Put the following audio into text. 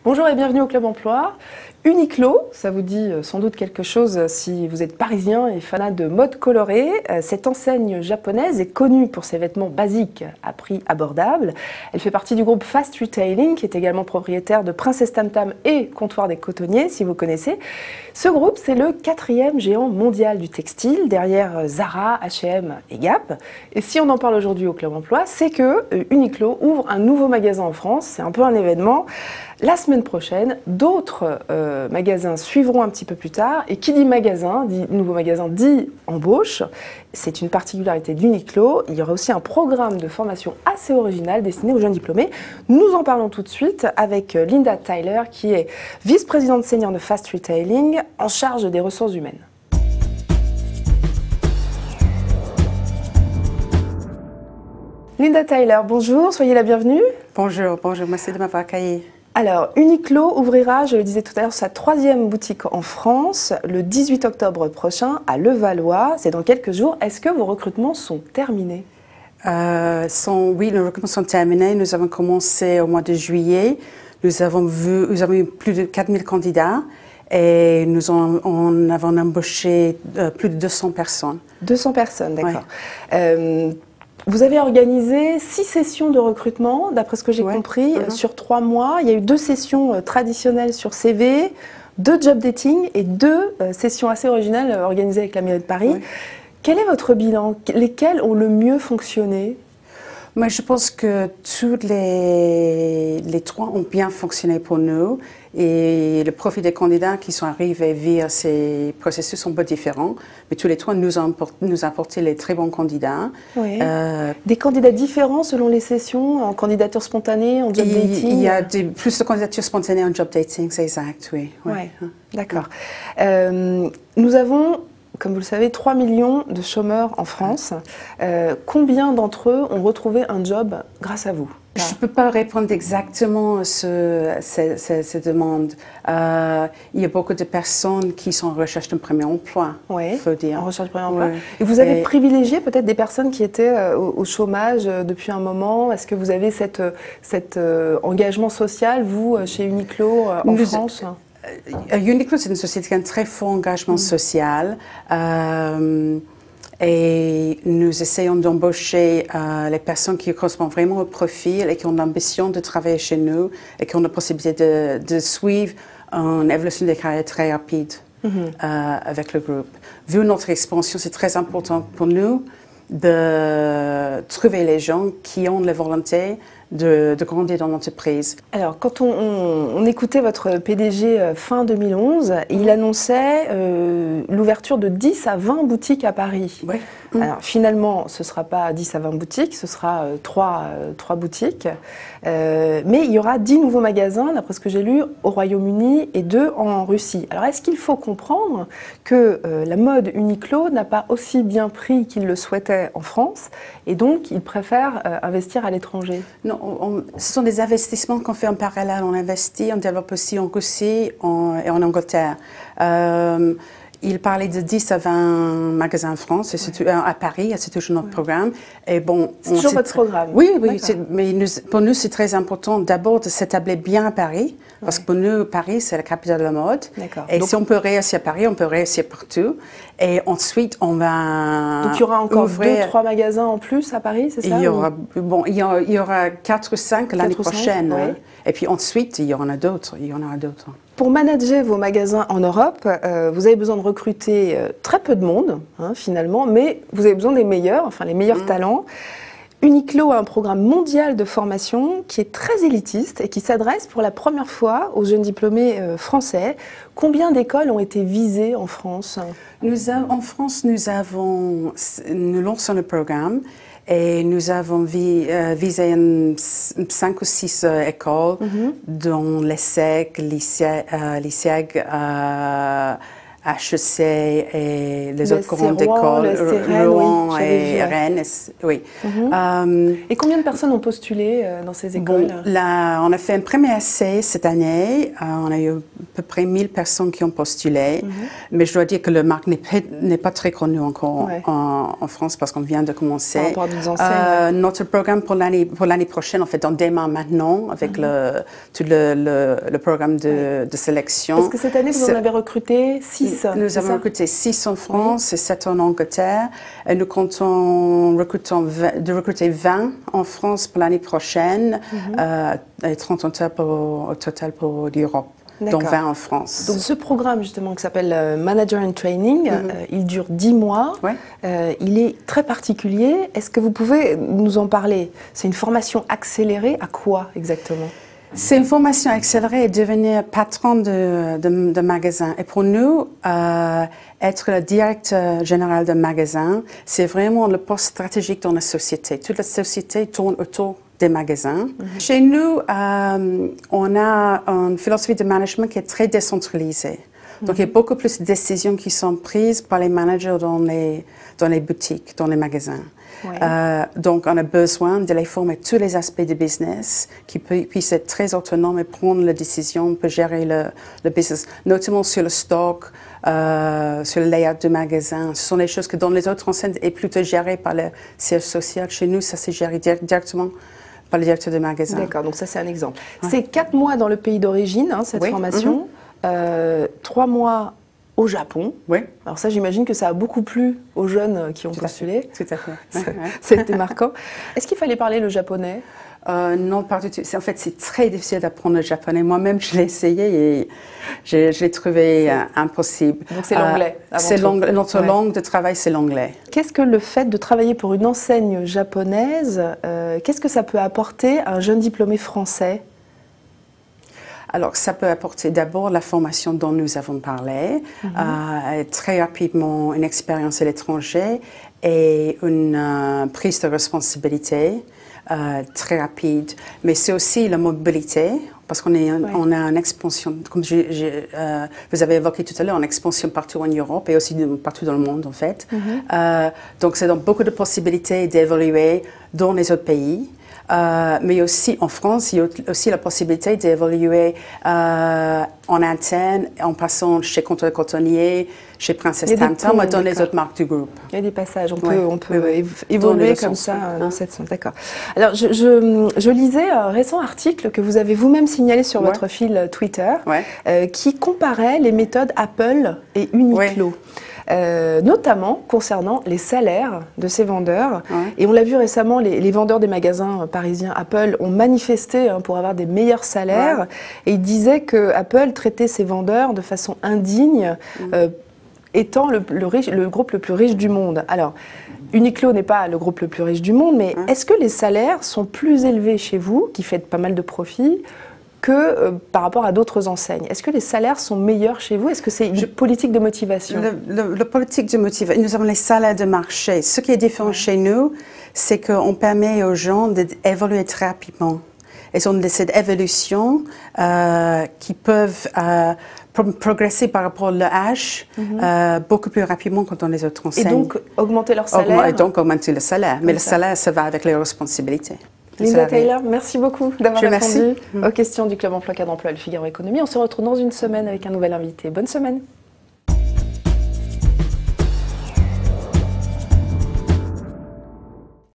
Bonjour et bienvenue au Club Emploi. Uniqlo, ça vous dit sans doute quelque chose si vous êtes parisien et fanat de mode colorée. Cette enseigne japonaise est connue pour ses vêtements basiques à prix abordable. Elle fait partie du groupe Fast Retailing, qui est également propriétaire de Princesse Tam Tam et Comptoir des Cotonniers, si vous connaissez. Ce groupe, c'est le 4e géant mondial du textile, derrière Zara, H&M et Gap. Et si on en parle aujourd'hui au Club Emploi, c'est que Uniqlo ouvre un nouveau magasin en France. C'est un peu un événement. La semaine prochaine, d'autres magasins suivront un petit peu plus tard. Et qui dit magasin, dit nouveau magasin, dit embauche. C'est une particularité d'Uniqlo. Il y aura aussi un programme de formation assez original destiné aux jeunes diplômés. Nous en parlons tout de suite avec Linda Tyler, qui est vice-présidente senior de Fast Retailing, en charge des ressources humaines. Linda Tyler, bonjour, soyez la bienvenue. Bonjour, merci de m'avoir accueilli. Alors, Uniqlo ouvrira, je le disais tout à l'heure, sa 3e boutique en France le 18 octobre prochain à Levallois. C'est dans quelques jours. Est-ce que vos recrutements sont terminés? Oui, les recrutements sont terminés. Nous avons commencé au mois de juillet. Nous avons eu plus de 4000 candidats et nous en avons embauché plus de 200 personnes. 200 personnes, d'accord. Ouais. Vous avez organisé 6 sessions de recrutement, d'après ce que j'ai compris, sur 3 mois. Il y a eu 2 sessions traditionnelles sur CV, 2 job dating et 2 sessions assez originales organisées avec la mairie de Paris. Oui. Quel est votre bilan? Lesquels ont le mieux fonctionné? Moi, je pense que tous les 3 ont bien fonctionné pour nous. Et le profil des candidats qui sont arrivés via ces processus sont un peu différents. Mais tous les 3 nous ont apporté les très bons candidats. Oui. Des candidats différents selon les sessions, en candidature spontanée, en job dating? Il y a plus de candidatures spontanées en job dating, c'est exact, oui. Ouais. D'accord. Nous avons, comme vous le savez, 3 millions de chômeurs en France. Combien d'entre eux ont retrouvé un job grâce à vous? Je ne peux pas répondre exactement à ces demandes. Il y a beaucoup de personnes qui sont en recherche d'un premier emploi, il faut dire. En recherche d'un premier emploi. Et vous avez privilégié peut-être des personnes qui étaient au chômage depuis un moment. Est-ce que vous avez cet engagement social, vous, chez Uniqlo, en France? Uniqlo, c'est une société qui a un très fort engagement social. Et nous essayons d'embaucher les personnes qui correspondent vraiment au profil et qui ont l'ambition de travailler chez nous et qui ont la possibilité de suivre une évolution des carrières très rapide avec le groupe. Vu notre expansion, c'est très important pour nous de trouver les gens qui ont la volonté de grandir dans l'entreprise. Alors, quand on écoutait votre PDG fin 2011, il annonçait l'ouverture de 10 à 20 boutiques à Paris. Oui. Alors, finalement, ce ne sera pas 10 à 20 boutiques, ce sera 3 boutiques. Mais il y aura 10 nouveaux magasins, d'après ce que j'ai lu, au Royaume-Uni et 2 en Russie. Alors, est-ce qu'il faut comprendre que la mode Uniqlo n'a pas aussi bien pris qu'il le souhaitait en France et donc il préfère investir à l'étranger? Non. Ce sont des investissements qu'on fait en parallèle. On investit, on développe aussi en Russie et en Angleterre. Il parlait de 10 à 20 magasins en France, et à Paris, c'est toujours notre programme. Et bon, c'est toujours votre programme? Oui, mais pour nous, c'est très important d'abord de s'établir bien à Paris, parce que pour nous, Paris, c'est la capitale de la mode. Et donc, si on peut réussir à Paris, on peut réussir partout. Et ensuite, on va donc il y aura encore 2-3 magasins en plus à Paris, c'est ça? Il y aura 4 ou 5 l'année prochaine. Ouais. Et puis ensuite, il y en a d'autres. Pour manager vos magasins en Europe, vous avez besoin de recruter très peu de monde, finalement, mais vous avez besoin des meilleurs, enfin les meilleurs talents. Uniqlo a un programme mondial de formation qui est très élitiste et qui s'adresse pour la première fois aux jeunes diplômés français. Combien d'écoles ont été visées en France? En France, nous lançons le programme et nous avons visé 5 ou 6 écoles, dont l'ESSEC, l'ISEG, HEC et les autres grandes Rouen, écoles, Rouen oui, et Rennes, oui. Et combien de personnes ont postulé dans ces écoles? Là, on a fait un premier essai cette année. On a eu à peu près 1000 personnes qui ont postulé. Mais je dois dire que le marque n'est pas très connu encore en France parce qu'on vient de commencer. Par rapport à d'autres enseignes. Notre programme pour l'année prochaine, en fait, on démarre maintenant avec tout le programme de sélection. Parce que cette année, vous en avez recruté 6. Nous avons recruté 6 en France et 7 en Angleterre. Et nous comptons recruter 20 en France pour l'année prochaine et 30 au total pour l'Europe, dont 20 en France. Donc ce programme justement qui s'appelle Manager in Training, il dure 10 mois. Il est très particulier. Est-ce que vous pouvez nous en parler? C'est une formation accélérée à quoi exactement? C'est une formation accélérée et devenir patron de magasin. Et pour nous, être le directeur général de magasin, c'est vraiment le poste stratégique dans la société. Toute la société tourne autour des magasins. Chez nous, on a une philosophie de management qui est très décentralisée. Donc, il y a beaucoup plus de décisions qui sont prises par les managers dans les boutiques, dans les magasins. Donc, on a besoin de les former tous les aspects du business, qui puissent être très autonomes et prendre les décisions, peut gérer le business, notamment sur le stock, sur le layout du magasin. Ce sont des choses que dans les autres enseignes est plutôt géré par le siège social. Chez nous, ça c'est géré directement par le directeur de magasin. D'accord, donc ça c'est un exemple. C'est 4 mois dans le pays d'origine, cette formation, 3 mois au Japon. Alors ça, j'imagine que ça a beaucoup plu aux jeunes qui ont postulé. Tout à fait. C'était marquant. Est-ce qu'il fallait parler le japonais? Non, pas du tout. En fait, c'est très difficile d'apprendre le japonais. Moi-même, je l'ai essayé et je l'ai trouvé impossible. Donc c'est l'anglais. Notre langue de travail, c'est l'anglais. Qu'est-ce que le fait de travailler pour une enseigne japonaise, qu'est-ce que ça peut apporter à un jeune diplômé français? Alors, ça peut apporter d'abord la formation dont nous avons parlé, très rapidement une expérience à l'étranger et une prise de responsabilité très rapide. Mais c'est aussi la mobilité, parce qu'on on a une expansion, comme vous avez évoqué tout à l'heure, une expansion partout en Europe et aussi partout dans le monde, en fait. Donc, c'est donc beaucoup de possibilités d'évoluer dans les autres pays. Mais aussi en France, il y a aussi la possibilité d'évoluer en interne, en passant chez Comptoir Cotonnier, chez Princesse Tam Tam, dans les autres marques du groupe. Il y a des passages, on peut évoluer comme ça dans cette sens. D'accord. Alors, je lisais un récent article que vous avez vous-même signalé sur votre fil Twitter, qui comparait les méthodes Apple et Uniqlo. Notamment concernant les salaires de ces vendeurs. Et on l'a vu récemment, les vendeurs des magasins parisiens Apple ont manifesté pour avoir des meilleurs salaires. Et ils disaient que Apple traitait ses vendeurs de façon indigne, étant le groupe le plus riche du monde. Alors, Uniqlo n'est pas le groupe le plus riche du monde, mais est-ce que les salaires sont plus élevés chez vous, qui faites pas mal de profits, que par rapport à d'autres enseignes? Est-ce que les salaires sont meilleurs chez vous? Est-ce que c'est une politique de motivation? La politique de motivation, nous avons les salaires de marché. Ce qui est différent chez nous, c'est qu'on permet aux gens d'évoluer très rapidement. Et on a cette évolution qui peuvent progresser par rapport à l'âge beaucoup plus rapidement que dans les autres enseignes. Et donc augmenter leur salaire? Et donc augmenter le salaire. Mais le salaire, ça va avec les responsabilités. Linda Taylor, merci beaucoup d'avoir répondu aux questions du Club Emploi Cadre Emploi Le Figaro Économie. On se retrouve dans une semaine avec un nouvel invité. Bonne semaine.